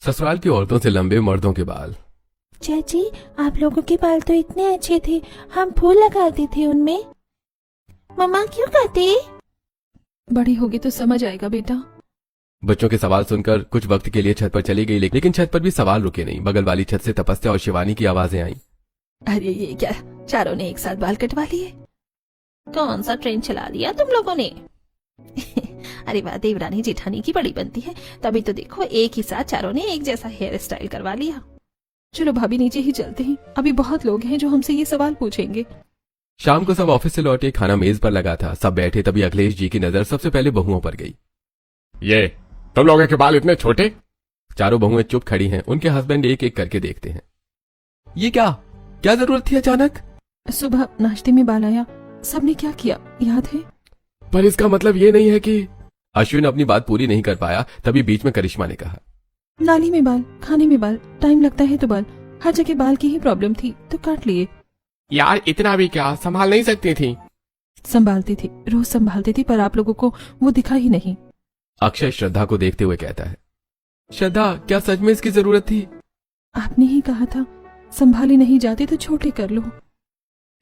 ससुराल की औरतों से लंबे मर्दों के बाल। चाची, आप लोगों के बाल तो इतने अच्छे थे, हम फूल लगाते थे उनमें। मम्मा क्यों कहते? बड़ी होगी तो समझ आएगा बेटा। बच्चों के सवाल सुनकर कुछ वक्त के लिए छत पर चली गई, लेकिन छत पर भी सवाल रुके नहीं। बगल वाली छत से तपस्या और शिवानी की आवाजें आईं। अरे ये क्या, चारों ने एक साथ बाल कटवा लिए? कौन सा ट्रेन चला लिया तुम लोगों ने? अरे वाह, देवरानी जेठानी की बड़ी बनती है। तभी तो देखो, एक ही साथ चारों ने एक जैसा हेयर स्टाइल करवा लिया। चलो भाभी, नीचे ही चलते हैं, अभी बहुत लोग हैं जो हमसे ये सवाल पूछेंगे। शाम को सब ऑफिस से लौटे, खाना मेज पर लगा था, सब बैठे। तभी अखिलेश जी की नजर सबसे पहले बहुओं पर गई। ये तुम लोगों के बाल इतने छोटे? चारों बहुएं चुप खड़ी हैं। उनके हस्बैंड एक एक करके देखते हैं। ये क्या जरूरत थी अचानक? सुबह नाश्ते में बाल आया, सबने क्या किया याद है? पर इसका मतलब ये नहीं है कि अश्विन अपनी बात पूरी नहीं कर पाया। तभी बीच में करिश्मा ने कहा, नाली में बाल, खाने में बाल, टाइम लगता है तो बाल, हर जगह बाल की ही प्रॉब्लम थी तो काट लिए। यार इतना भी क्या, संभाल नहीं सकती थी? संभालती थी, रोज संभालती थी, पर आप लोगों को वो दिखा ही नहीं। अक्षय श्रद्धा को देखते हुए कहता है, श्रद्धा क्या सच में इसकी जरूरत थी? आपने ही कहा था, संभाले नहीं जाते तो छोटे कर लो।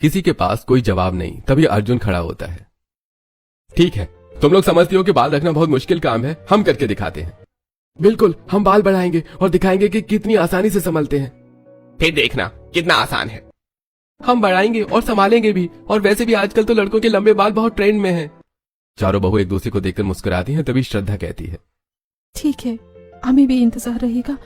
किसी के पास कोई जवाब नहीं। तभी अर्जुन खड़ा होता है। ठीक है, तुम लोग समझती हो कि बाल रखना बहुत मुश्किल काम है, हम करके दिखाते हैं। बिल्कुल, हम बाल बढ़ाएंगे और दिखाएंगे कि कितनी आसानी से संभलते हैं। फिर देखना कितना आसान है। हम बढ़ाएंगे और संभालेंगे भी, और वैसे भी आजकल तो लड़कों के लंबे बाल बहुत ट्रेंड में हैं। चारों बहू एक दूसरे को देखकर मुस्कुराती हैं। तभी श्रद्धा कहती है, ठीक है, हमें भी इंतजार रहेगा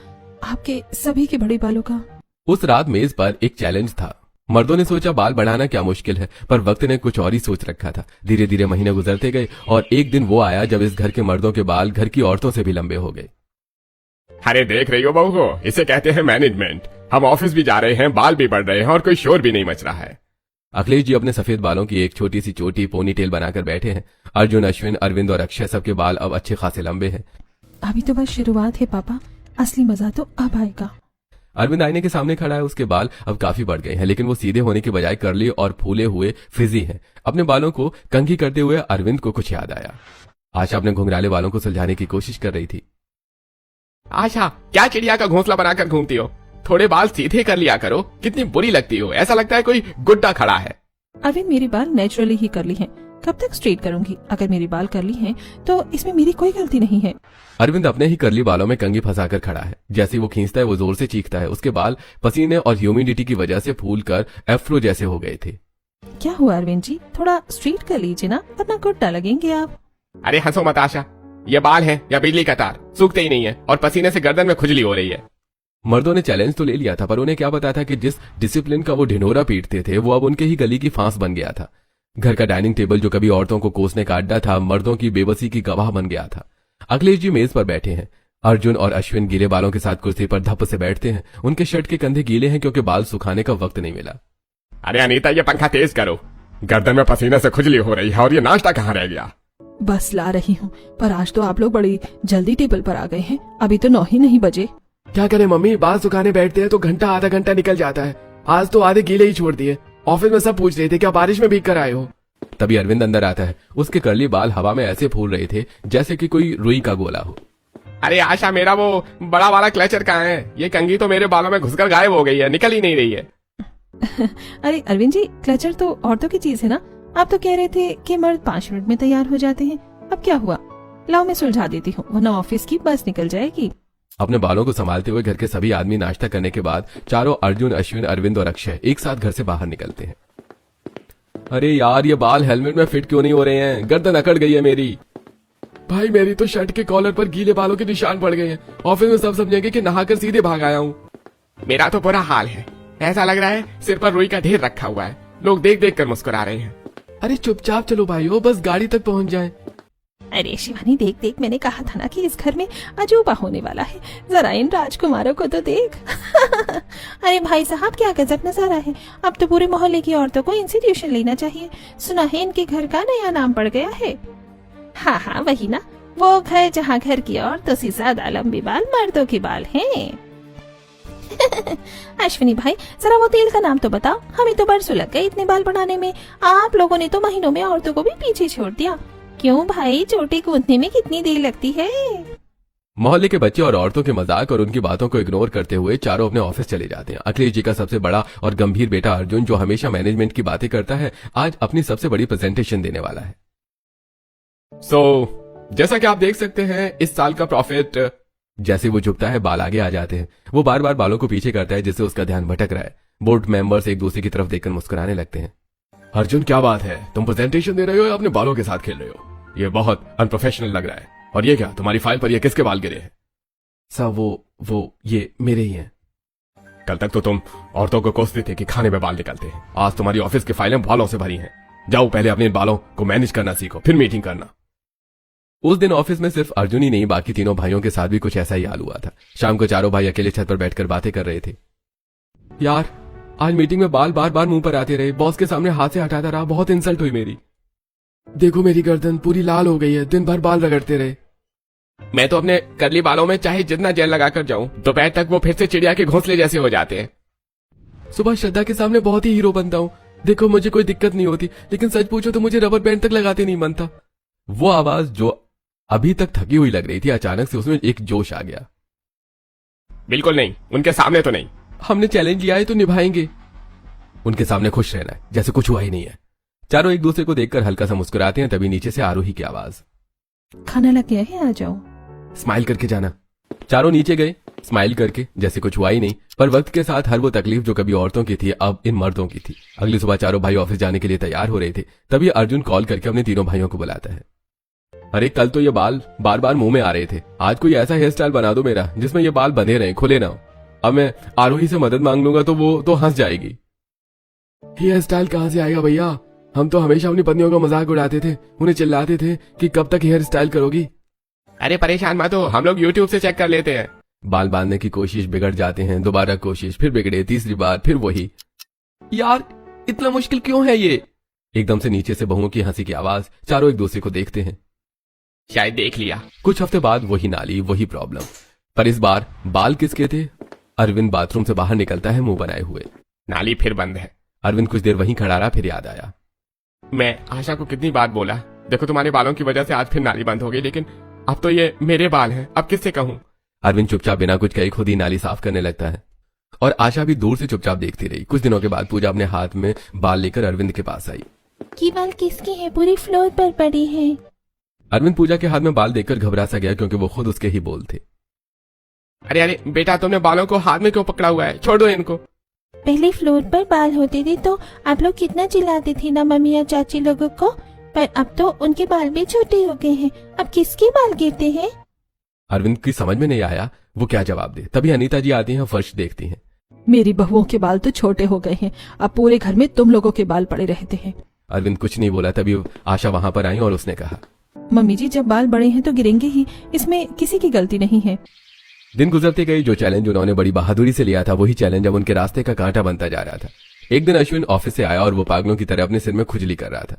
आपके सभी के बड़े बालों का। उस रात मेज पर एक चैलेंज था। मर्दों ने सोचा बाल बढ़ाना क्या मुश्किल है, पर वक्त ने कुछ और ही सोच रखा था। धीरे धीरे महीने गुजरते गए और एक दिन वो आया जब इस घर के मर्दों के बाल घर की औरतों से भी लंबे हो गए। अरे देख रही हो बहू को, इसे कहते हैं मैनेजमेंट। हम ऑफिस भी जा रहे हैं, बाल भी बढ़ रहे हैं और कोई शोर भी नहीं मच रहा है। अखिलेश जी अपने सफेद बालों की एक छोटी सी चोटी पोनीटेल बनाकर बैठे हैं। अर्जुन, अश्विन, अरविंद और अक्षय सबके बाल अब अच्छे खासे लंबे हैं। अभी तो बस शुरुआत है पापा, असली मजा तो अब आएगा। अरविंद आईने के सामने खड़ा है। उसके बाल अब काफी बढ़ गए हैं, लेकिन वो सीधे होने के बजाय कर्ली और फूले हुए फ्रिजी हैं। अपने बालों को कंघी करते हुए अरविंद को कुछ याद आया। आशा अपने घुंघराले बालों को सुलझाने की कोशिश कर रही थी। आशा, क्या चिड़िया का घोंसला बनाकर घूमती हो? थोड़े बाल सीधे कर लिया करो, कितनी बुरी लगती हो, ऐसा लगता है कोई गुड्डा खड़ा है। अरविंद, मेरे बाल नेचुरली ही करली हैं, कब तक स्ट्रेट करूंगी? अगर मेरे बाल करली हैं तो इसमें मेरी कोई गलती नहीं है। अरविंद अपने ही करली बालों में कंघी फंसाकर खड़ा है। जैसे वो खींचता है वो जोर से चीखता है। उसके बाल पसीने और ह्यूमिडिटी की वजह से फूलकर एफ्रो जैसे हो गए थे। क्या हुआ अरविंद जी, थोड़ा स्ट्रेट कर लीजिए ना, वरना गुड्डा लगेंगे आप। अरे हंसो मत आशा, ये बाल है या बिजली का तार, सूखते ही नहीं है और पसीने से गर्दन में खुजली हो रही है। मर्दों ने चैलेंज तो ले लिया था, पर उन्हें क्या पता था कि जिस डिसिप्लिन का वो ढिंढोरा पीटते थे वो अब उनके ही गली की फांस बन गया था। घर का डाइनिंग टेबल जो कभी औरतों को कोसने का अड्डा था, मर्दों की बेबसी की गवाह बन गया था। अखिलेश जी मेज पर बैठे हैं। अर्जुन और अश्विन गीले बालों के साथ कुर्सी पर धप से बैठते हैं। उनके शर्ट के कंधे गीले हैं क्योंकि बाल सुखाने का वक्त नहीं मिला। अरे अनीता, ये पंखा तेज करो, गर्दन में पसीने से खुजली हो रही है। और ये नाश्ता कहाँ रह गया? बस ला रही हूँ, पर आज तो आप लोग बड़ी जल्दी टेबल पर आ गए हैं, अभी तो 9 ही नहीं बजे। क्या करें मम्मी, बाल सुखाने बैठते हैं तो घंटा आधा घंटा निकल जाता है। आज तो आधे गीले ही छोड़ दिए। ऑफिस में सब पूछ रहे थे क्या बारिश में भीग कर आए हो। तभी अरविंद अंदर आता है। उसके कर्ली बाल हवा में ऐसे फूल रहे थे जैसे कि कोई रुई का गोला हो। अरे आशा, मेरा वो बड़ा वाला क्लचर कहाँ है? ये कंघी तो मेरे बालों में घुसकर गायब हो गई है, निकल ही नहीं रही है। अरे अरविंद जी, क्लचर तो औरतों की चीज है ना, आप तो कह रहे थे कि मर्द 5 मिनट में तैयार हो जाते हैं, अब क्या हुआ? लाओ मैं सुलझा देती हूँ, वरना ऑफिस की बस निकल जाएगी। अपने बालों को संभालते हुए घर के सभी आदमी नाश्ता करने के बाद चारों अर्जुन, अश्विन, अरविंद और अक्षय एक साथ घर से बाहर निकलते हैं। अरे यार, ये बाल हेलमेट में फिट क्यों नहीं हो रहे हैं? गर्दन अकड़ गई है मेरी। भाई, मेरी तो शर्ट के कॉलर पर गीले बालों के निशान पड़ गए हैं। ऑफिस में सब समझेंगे कि नहाकर सीधे भाग आया हूँ। मेरा तो बुरा हाल है, ऐसा लग रहा है सिर पर रुई का ढेर रखा हुआ है। लोग देख देख कर मुस्कुरा रहे हैं। अरे चुपचाप चलो भाइयों, बस गाड़ी तक पहुंच जाएं। अरे शिवानी, देख देख, मैंने कहा था ना कि इस घर में अजूबा होने वाला है, जरा इन राजकुमारों को तो देख। अरे भाई साहब, क्या गजब नजारा है। अब तो पूरे मोहल्ले की औरतों को इंस्टीट्यूशन लेना चाहिए। सुना है इनके घर का नया नाम पड़ गया है। हाँ हाँ, वही ना, वो घर जहाँ घर की औरतों से ज्यादा लंबे बाल मर्दों के बाल हैं। अश्विनी भाई, जरा वो तेल का नाम तो बताओ, हमें तो बरसों लग गए इतने बाल बढ़ाने में। आप लोगों ने तो महीनों में औरतों को भी पीछे छोड़ दिया। क्यों भाई, चोटी गूंथने में कितनी देर लगती है? मोहल्ले के बच्चे और औरतों के मजाक और उनकी बातों को इग्नोर करते हुए चारों अपने ऑफिस चले जाते हैं। अखिलेश जी का सबसे बड़ा और गंभीर बेटा अर्जुन, जो हमेशा मैनेजमेंट की बातें करता है, आज अपनी सबसे बड़ी प्रेजेंटेशन देने वाला है। जैसा कि आप देख सकते हैं इस साल का प्रॉफिट। जैसे वो झुकता है बाल आगे आ जाते हैं। वो बार बार बालों को पीछे करता है जिससे उसका ध्यान भटक रहा है। बोर्ड मेंबर्स एक दूसरे की तरफ देखकर मुस्कुराने लगते हैं। अर्जुन, क्या बात है, तुम प्रेजेंटेशन दे रहे हो या अपने बालों के साथ खेल रहे हो? ये बहुत अनप्रोफेशनल लग रहा है। और ये क्या, तुम्हारी फाइल पर ये किसके बाल गिरे हैं? सब वो ये मेरे ही हैं। कल तक तो तुम औरतों को कोसते थे कि खाने में बाल निकलते हैं। आज तुम्हारी ऑफिस की फाइलें बालों से भरी हैं। जाओ पहले अपने बालों को मैनेज करना सीखो, फिर मीटिंग करना। उस दिन ऑफिस में सिर्फ अर्जुन ही नहीं, बाकी तीनों भाइयों के साथ भी कुछ ऐसा ही हाल हुआ था। शाम को चारों भाई अकेले छत पर बैठकर बातें कर रहे थे। यार, आज मीटिंग में बाल बार बार मुंह पर आते रहे। बॉस के सामने हाथ से हटाता रहा, बहुत इंसल्ट हुई मेरी। देखो मेरी गर्दन पूरी लाल हो गई है, दिन भर बाल रगड़ते रहे। मैं तो अपने करली बालों में चाहे जितना जेल लगाकर जाऊं, दोपहर तक वो फिर से चिड़िया के घोंसले जैसे हो जाते हैं। सुबह श्रद्धा के सामने बहुत ही हीरो बनता हूँ। देखो मुझे कोई दिक्कत नहीं होती, लेकिन सच पूछो तो मुझे रबर बैंड तक लगाते नहीं मन था। वो आवाज जो अभी तक थकी हुई लग रही थी, अचानक से उसमें एक जोश आ गया। बिल्कुल नहीं, उनके सामने तो नहीं। हमने चैलेंज लिया है तो निभाएंगे। उनके सामने खुश रहना है, जैसे कुछ हुआ ही नहीं है। चारों एक दूसरे को देखकर हल्का सा मुस्कुराते हैं। तभी नीचे से आरोही की आवाज, खाना लग गया है, आ जाओ। स्माइल करके जाना। चारों नीचे गए स्माइल करके, जैसे कुछ हुआ ही नहीं। पर वक्त के साथ हर वो तकलीफ जो कभी औरतों की थी अब इन मर्दों की थी। अगली सुबह चारों भाई ऑफिस जाने के लिए तैयार हो रहे थे। तभी अर्जुन कॉल करके अपने तीनों भाइयों को बुलाता है। अरे कल तो ये बाल बार बार मुंह में आ रहे थे, आज कोई ऐसा हेयर स्टाइल बना दो मेरा जिसमें ये बाल बंधे रहे, खुले ना हो। अब मैं आरोही से मदद मांग लूंगा तो वो तो हंस जाएगी। हेयर स्टाइल कहां से आएगा भैया? हम तो हमेशा अपनी पत्नियों का मजाक उड़ाते थे, उन्हें चिल्लाते थे कि कब तक हेयर स्टाइल करोगी। अरे परेशान मत हो, हम लोग यूट्यूब से चेक कर लेते हैं। बाल बांधने की कोशिश, बिगड़ जाते हैं, दोबारा कोशिश, फिर बिगड़े, तीसरी बार फिर वही। यार इतना मुश्किल क्यों है ये? एकदम से नीचे से बहुओं की हंसी की आवाज। चारों एक दूसरे को देखते हैं। शायद देख लिया। कुछ हफ्ते बाद वही नाली, वही प्रॉब्लम। पर इस बार बाल किसके थे? अरविंद बाथरूम से बाहर निकलता है मुंह बनाए हुए। नाली फिर बंद है। अरविंद कुछ देर वहीं खड़ा रहा, फिर याद आया। मैं आशा को कितनी बार बोला, देखो तुम्हारे बालों की वजह से आज फिर नाली बंद हो गई, लेकिन अब तो ये मेरे बाल हैं, अब किससे कहूं? अरविंद चुपचाप बिना कुछ कहे खुद ही नाली साफ करने लगता है। और आशा भी दूर से चुपचाप देखती रही। कुछ दिनों के बाद पूजा अपने हाथ में बाल लेकर अरविंद के पास आई। ये बाल किसके हैं? पूरी फ्लोर पर पड़ी है। अरविंद पूजा के हाथ में बाल देखकर घबरा सा गया, क्योंकि वो खुद उसके ही बोल थे। अरे अरे बेटा, तुमने बालों को हाथ में क्यों पकड़ा हुआ है? छोड़ दो इनको। पहले फ्लोर पर बाल होते थे तो आप लोग कितना चिल्लाते थे ना मम्मी या चाची लोगों को, पर अब तो उनके बाल भी छोटे हो गए हैं। अब किसके बाल गिरते हैं? अरविंद की समझ में नहीं आया वो क्या जवाब दे। तभी अनीता जी आती हैं, फर्श देखती हैं। मेरी बहुओं के बाल तो छोटे हो गए हैं, अब पूरे घर में तुम लोगों के बाल पड़े रहते हैं। अरविंद कुछ नहीं बोला। तभी आशा वहां पर आई और उसने कहा, मम्मी जी जब बाल बड़े हैं तो गिरेंगे ही, इसमें किसी की गलती नहीं है। दिन गुजरते गए। जो चैलेंज उन्होंने बड़ी बहादुरी से लिया था, वही चैलेंज अब उनके रास्ते का कांटा बनता जा रहा था। एक दिन अश्विन ऑफिस से आया और वो पागलों की तरह अपने सिर में खुजली कर रहा था।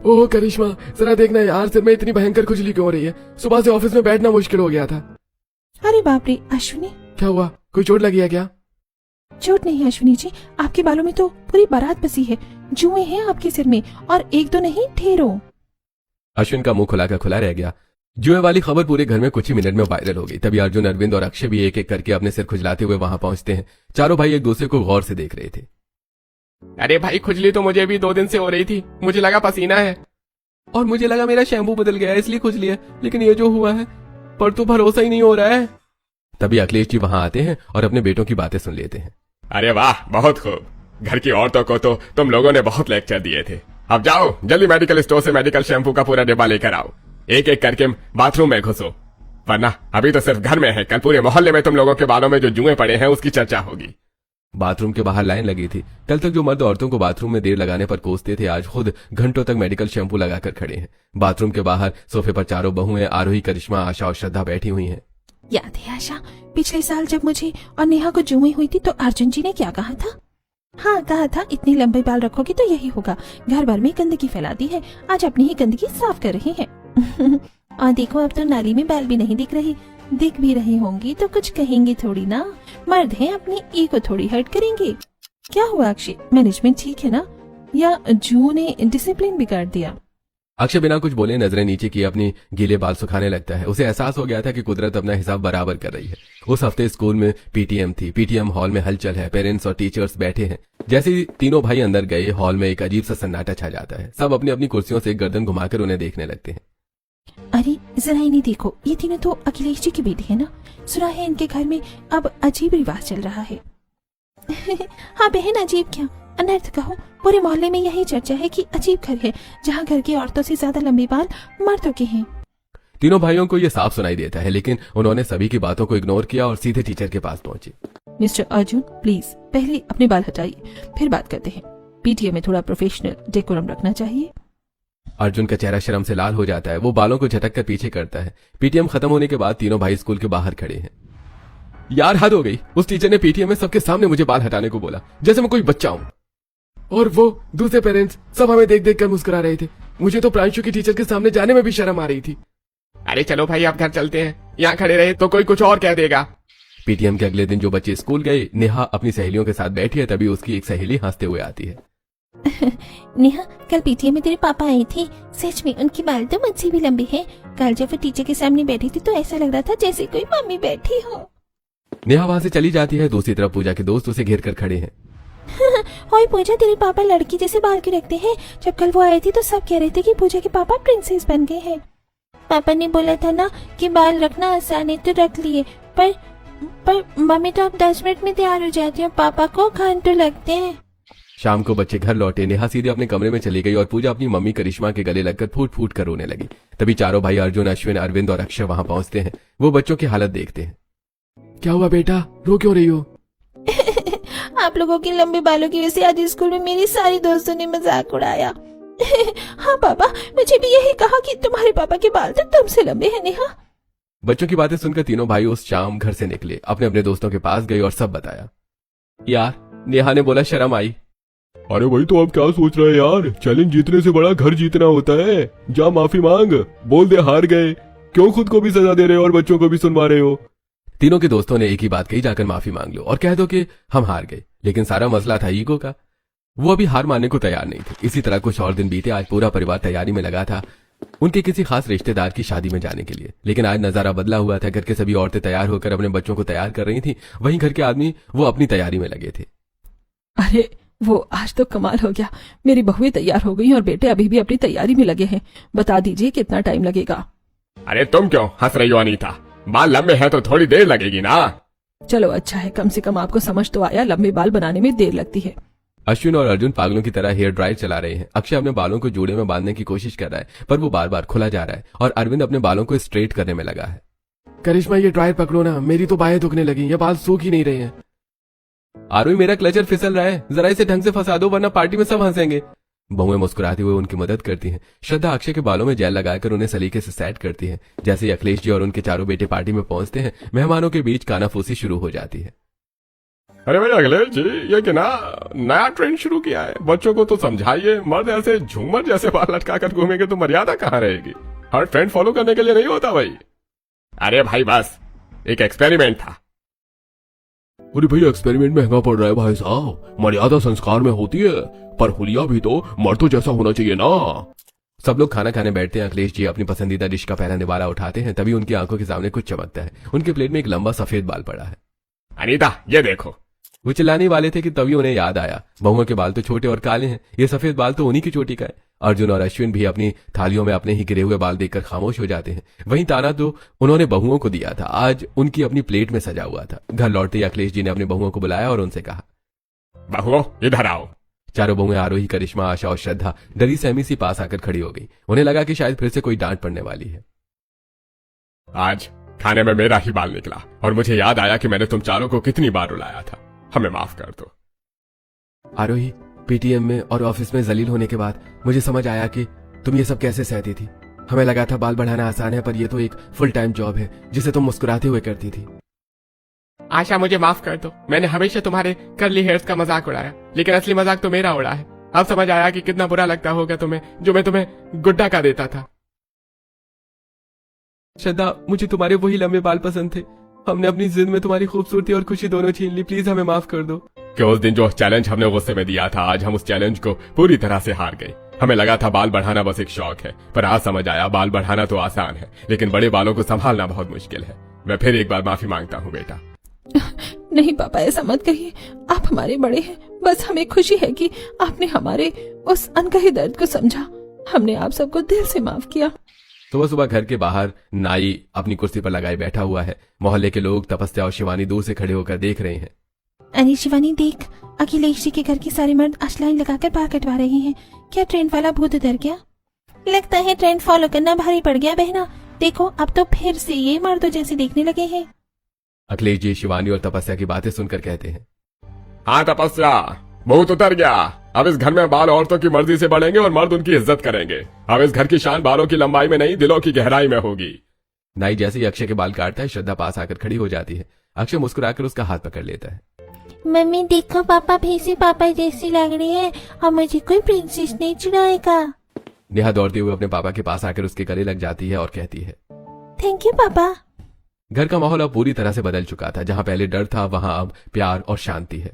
ओह करिश्मा, जरा देखना यार, सिर में इतनी भयंकर खुजली क्यों हो रही है? सुबह से ऑफिस में बैठना मुश्किल हो गया था। अरे बाप रे अश्विनी, क्या हुआ? कोई चोट लगी है क्या? चोट नहीं अश्विनी जी, आपके बालों में तो पूरी बारात बसी है। जुए हैं आपके सिर में, और एक दो नहीं ढेरों। अश्विन का मुंह खुला का खुला रह गया। जुए वाली खबर पूरे घर में कुछ ही मिनट में वायरल हो गई। तभी अर्जुन, अरविंद और अक्षय भी एक एक करके अपने सिर खुजलाते हुए वहां पहुंचते हैं। चारों भाई एक दूसरे को गौर से देख रहे थे। अरे भाई, खुजली तो मुझे भी 2 दिन से हो रही थी, मुझे लगा पसीना है। और मुझे लगा मेरा शैम्पू बदल गया है इसलिए खुजली है, लेकिन ये जो हुआ है पर तो भरोसा ही नहीं हो रहा है। तभी अखिलेश जी वहां आते हैं और अपने बेटों की बातें सुन लेते हैं। अरे वाह, बहुत खूब। घर की औरतों को तो तुम लोगों ने बहुत लेक्चर दिए थे। अब जाओ जल्दी मेडिकल स्टोर से मेडिकल शैम्पू का पूरा डिब्बा लेकर आओ। एक एक करके बाथरूम में घुसो, वरना अभी तो सिर्फ घर में है, कल पूरे मोहल्ले में तुम लोगों के बालों में जो जुएं पड़े हैं उसकी चर्चा होगी। बाथरूम के बाहर लाइन लगी थी। कल तक जो मर्द औरतों को बाथरूम में देर लगाने पर कोसते थे, आज खुद घंटों तक मेडिकल शैम्पू लगाकर खड़े हैं। बाथरूम के बाहर सोफे पर चारों बहुएं आरोही, करिश्मा, आशा और श्रद्धा बैठी हुई हैं। याद है आशा, पिछले साल जब मुझे और नेहा को जुए हुई थी तो अर्जुन जी ने क्या कहा था? हाँ कहा था, इतने लंबे बाल रखोगी तो यही होगा, घर भर में गंदगी फैलाती है, आज अपनी ही गंदगी साफ कर रही है। और देखो अब तो नाली में बाल भी नहीं दिख रही, दिख भी रही होंगी तो कुछ कहेंगे थोड़ी ना, मर्द हैं अपनी ईगो थोड़ी हर्ट करेंगे। क्या हुआ अक्षय, मैनेजमेंट ठीक है ना, या जू ने डिसिप्लिन बिगाड़ दिया? अक्षय बिना कुछ बोले नजरें नीचे की अपनी गीले बाल सुखाने लगता है। उसे एहसास हो गया था कि कुदरत अपना हिसाब बराबर कर रही है। उस हफ्ते स्कूल में पीटीएम थी। पीटीएम हॉल में हलचल है, पेरेंट्स और टीचर्स बैठे हैं। जैसे ही तीनों भाई अंदर गए, हॉल में एक अजीब सा सन्नाटा छा जाता है। सब अपनी अपनी कुर्सियों से गर्दन घुमाकर उन्हें देखने लगते हैं। अरे जरा इन्हें देखो, ये तीनों तो अखिलेश जी की बेटी है ना। सुना है इनके घर में अब अजीब रिवाज चल रहा है। हाँ बहन, अजीब क्या, अनर्थ कहो। पूरे मोहल्ले में यही चर्चा है कि अजीब घर है जहाँ घर की औरतों से ज्यादा लंबे बाल मर्दों के हैं। तीनों भाइयों को यह साफ सुनाई देता है, लेकिन उन्होंने सभी की बातों को इग्नोर किया और सीधे टीचर के पास पहुंचे। मिस्टर अर्जुन, प्लीज पहले अपने बाल हटाइए, फिर बात करते हैं। पीटीएम में थोड़ा प्रोफेशनल डेकोरम रखना चाहिए। अर्जुन का चेहरा शर्म से लाल हो जाता है। वो बालों को झटक कर पीछे करता है। पीटीएम खत्म होने के बाद तीनों भाई स्कूल के बाहर खड़े हैं। यार हद हो गई, उस टीचर ने पीटीएम में सबके सामने मुझे बाल हटाने को बोला, जैसे मैं कोई बच्चा हूं। और वो दूसरे पेरेंट्स सब हमें देख देख कर मुस्कुरा रहे थे। मुझे तो प्रांशु की टीचर के सामने जाने में भी शर्म आ रही थी। अरे चलो भाई, आप घर चलते हैं, यहाँ खड़े रहे तो कोई कुछ और कह देगा। पीटीएम के अगले दिन जो बच्चे स्कूल गए, नेहा अपनी सहेलियों के साथ बैठी है। तभी उसकी एक सहेली हंसते हुए आती है। नेहा, कल पीटीएम में तेरे पापा आए थे। सच में उनके बाल तो मुझसे भी लंबे हैं। कल जब वो टीचर के सामने बैठी थी तो ऐसा लग रहा था जैसे कोई मम्मी बैठी हो। नेहा वहां से चली जाती है। दूसरी तरफ पूजा के दोस्त उसे घेर कर खड़े हैं। ओए पूजा, तेरे पापा लड़की जैसे बाल क्यों रखते हैं? जब कल वो आए थे तो सब कह रहे थे कि पूजा के पापा प्रिंसेस बन गए हैं। पापा ने बोला था ना कि बाल रखना आसान है तो रख लिए, पर मम्मी तो अब 10 मिनट में तैयार हो जाती है, पापा को घंटों लगते हैं। शाम को बच्चे घर लौटे। नेहा सीधे अपने कमरे में चली गई और पूजा अपनी मम्मी करिश्मा के गले लगकर फूट फूट कर रोने लगी। तभी चारों भाई अर्जुन, अश्विन, अरविंद और अक्षय वहां पहुंचते हैं। वो बच्चों की हालत देखते हैं। क्या हुआ बेटा, रो क्यों रही हो? आप लोगों के लंबे बालों की वजह से आज स्कूल में मेरी सारी दोस्तों ने मजाक उड़ाया। हाँ पापा, मुझे भी यही कहा कि तुम्हारे पापा के बाल तो तुमसे लंबे हैं। नेहा, बच्चों की बातें सुनकर तीनों भाई उस शाम घर से निकले, अपने अपने दोस्तों के पास गए और सब बताया। यार, नेहा ने बोला शर्म आई। अरे भाई, तो अब क्या सोच रहे हैं यार? चैलेंज जीतने से बड़ा घर जीतना होता है। जा माफी मांग, बोल दे हार गए। क्यों खुद को भी सजा दे रहे हो और बच्चों को भी सुनवा रहे हो? तीनों के दोस्तों ने एक ही बात कही, जाकर माफी मांग लो और कह दो कि हम हार गए। लेकिन सारा मसला था ईगो का। वो अभी हार मानने को तैयार नहीं थे। इसी तरह कुछ और दिन बीते। आज पूरा परिवार तैयारी में लगा था उनके किसी खास रिश्तेदार की शादी में जाने के लिए। लेकिन आज नजारा बदला हुआ था। घर के सभी औरतें तैयार होकर अपने बच्चों को तैयार कर रही थी। वहीं घर के आदमी वो अपनी तैयारी में लगे थे। अरे वो आज तो कमाल हो गया। मेरी बहुएं तैयार हो गई और बेटे अभी भी अपनी तैयारी में लगे हैं। बता दीजिए कितना टाइम लगेगा? अरे तुम क्यों हंस रही हो अनीता? बाल लंबे हैं तो थोड़ी देर लगेगी ना। चलो अच्छा है, कम से कम आपको समझ तो आया लंबे बाल बनाने में देर लगती है। अश्विन और अर्जुन पागलों की तरह हेयर ड्रायर चला रहे हैं। अक्षय अपने बालों को जोड़े में बांधने की कोशिश कर रहा है, पर वो बार बार खुला जा रहा है। और अरविंद अपने बालों को स्ट्रेट करने में लगा है। करिश्मा, ये ड्रायर पकड़ो ना, मेरी तो बाहें दुखने लगी, ये बाल सूख ही नहीं रहे हैं। आरोही, मेरा क्लचर फिसल रहा है, जरा इसे ढंग से फंसा दो वरना पार्टी में सब हंसेंगे। बहुएं मुस्कुराते हुए उनकी मदद करती हैं। श्रद्धा अक्षय के बालों में जेल लगाकर उन्हें सलीके से सेट करती है। जैसे ही अखिलेश जी और उनके चारों बेटे पार्टी में पहुंचते हैं, मेहमानों के बीच कानाफूसी शुरू हो जाती है। अरे भाई अखिलेश जी, ये क्या नया ट्रेंड शुरू किया है? बच्चों को तो समझाइए, मर्द ऐसे झूमर जैसे बाल लटका कर घूमेंगे तो मर्यादा कहाँ रहेगी? हर ट्रेंड फॉलो करने के लिए नहीं होता भाई। अरे भाई बस एक एक्सपेरिमेंट था। अरे भाई, एक्सपेरिमेंट महंगा पड़ रहा है भाई साहब। मर्यादा संस्कार में होती है, पर हुलिया भी तो मर्दों जैसा होना चाहिए ना। सब लोग खाना खाने बैठते हैं। अखिलेश जी अपनी पसंदीदा डिश का पहला निवाला उठाते हैं। तभी उनकी आंखों के सामने कुछ चमकता है। उनके प्लेट में एक लंबा सफेद बाल पड़ा है। अनीता, ये देखो। वो चिल्लाने वाले थे कि तभी उन्हें याद आया, बहुओं के बाल तो छोटे और काले हैं, ये सफेद बाल तो उन्हीं की चोटी का है। अर्जुन और अश्विन भी अपनी थालियों में अपने ही गिरे हुए बाल देखकर खामोश हो जाते हैं। वहीं ताना तो उन्होंने बहुओं को दिया था, आज उनकी अपनी प्लेट में सजा हुआ था। घर लौटते ही अखिलेश जी ने अपनी बहुओं को बुलाया और उनसे कहा, बहुओं इधर आओ। चारों बहुएं आरोही, करिश्मा, आशा और श्रद्धा डरी सहमी सी पास आकर खड़ी हो गई। उन्हें लगा कि शायद फिर से कोई डांट पड़ने वाली है। आज खाने में मेरा ही बाल निकला और मुझे याद आया कि मैंने तुम चारों को कितनी बार रुलाया था। हमें माफ कर दो। आरोही, पीटीएम में और ऑफिस में जलील होने के बाद मुझे समझ आया कि तुम ये सब कैसे सहती थी। हमें लगा था बाल बढ़ाना आसान है, पर ये तो एक फुल टाइम जॉब है जिसे तुम मुस्कुराते हुए करती थी। आशा, मुझे माफ कर दो। मैंने हमेशा तुम्हारे कर्ली हेयर्स का मजाक उड़ाया, लेकिन असली मजाक तो मेरा उड़ा है। अब समझ आया कि कितना बुरा लगता होगा तुम्हें जो मैं तुम्हें गुड्डा का देता था। श्रद्धा, मुझे तुम्हारे वही लंबे बाल पसंद थे। हमने अपनी जिद में तुम्हारी खूबसूरती और खुशी दोनों छीन ली। प्लीज हमें माफ कर दो। कि उस दिन जो चैलेंज हमने गुस्से में दिया था, आज हम उस चैलेंज को पूरी तरह से हार गए। हमें लगा था बाल बढ़ाना बस एक शौक है, पर आज समझ आया बाल बढ़ाना तो आसान है, लेकिन बड़े बालों को संभालना बहुत मुश्किल है। मैं फिर एक बार माफी मांगता हूँ बेटा। नहीं पापा, ऐसा मत कहिए। आप हमारे बड़े हैं, बस हमें खुशी है कि आपने हमारे उस अनकहे दर्द को समझा। हमने आप सबको दिल से माफ किया। सुबह सुबह घर के बाहर नाई अपनी कुर्सी पर लगाए बैठा हुआ है। मोहल्ले के लोग तपस्या और शिवानी दूर से खड़े होकर देख रहे हैं। अरे शिवानी देख, अखिलेश जी के घर के सारे मर्द अश्लाइन लगाकर बाल कटवा रहे हैं। क्या ट्रेंड वाला भूत उतर गया? लगता है ट्रेंड फॉलो करना भारी पड़ गया बहना। देखो अब तो फिर से ये मर्दों जैसे देखने लगे हैं। अखिलेश जी शिवानी और तपस्या की बातें सुनकर कहते हैं, हाँ तपस्या, बहुत उतर गया। अब इस घर में बाल औरतों की मर्जी से बढ़ेंगे और मर्द उनकी इज्जत करेंगे। अब इस घर की शान बालों की लंबाई में नहीं, दिलों की गहराई में होगी। नाई जैसे ही अक्षय के बाल काटता है, श्रद्धा पास आकर खड़ी हो जाती है। अक्षय मुस्कुराकर उसका हाथ पकड़ लेता है। मम्मी देखो, पापा भैंसी पापा जैसी लग रही है और मुझे कोई प्रिंसेस नहीं चुराएगा। नेहा दौड़ते हुए अपने पापा के पास आकर उसके गले लग जाती है और कहती है, थैंक यू पापा। घर का माहौल अब पूरी तरह से बदल चुका था। जहां पहले डर था, वहां अब प्यार और शांति है।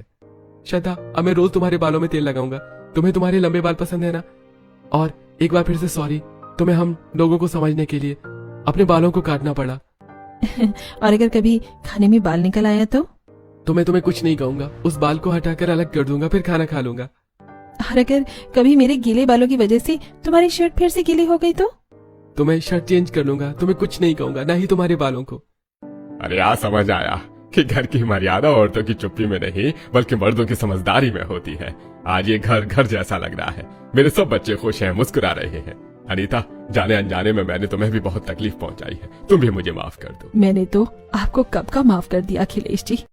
श्रद्धा, अब मैं रोज तुम्हारे बालों में तेल लगाऊंगा। तुम्हें तुम्हारे लंबे बाल पसंद है ना? और एक बार फिर से सॉरी, तुम्हें हम लोगों को समझने के लिए अपने बालों को काटना पड़ा। और अगर कभी खाने में बाल निकल आया तो? तुम्हें कुछ नहीं कहूंगा, उस बाल को हटाकर अलग कर दूंगा, फिर खाना खा लूंगा। और अगर कभी मेरे गीले बालों की वजह से तुम्हारी शर्ट फिर से गीली हो गई तो? तुम्हें शर्ट चेंज कर लूंगा। तुम्हें कुछ नहीं कहूंगा, ना ही तुम्हारे बालों को। अरे आज समझ आया कि घर की मर्यादा औरतों की चुप्पी में नहीं, बल्कि मर्दों की समझदारी में होती है। आज ये घर घर जैसा लग रहा है। मेरे सब बच्चे खुश हैं, मुस्कुरा रहे हैं। अनीता, जाने अनजाने में मैंने तुम्हें भी बहुत तकलीफ पहुंचाई है, तुम भी मुझे माफ कर दो। मैंने तो आपको कब का माफ कर दिया अखिलेश जी।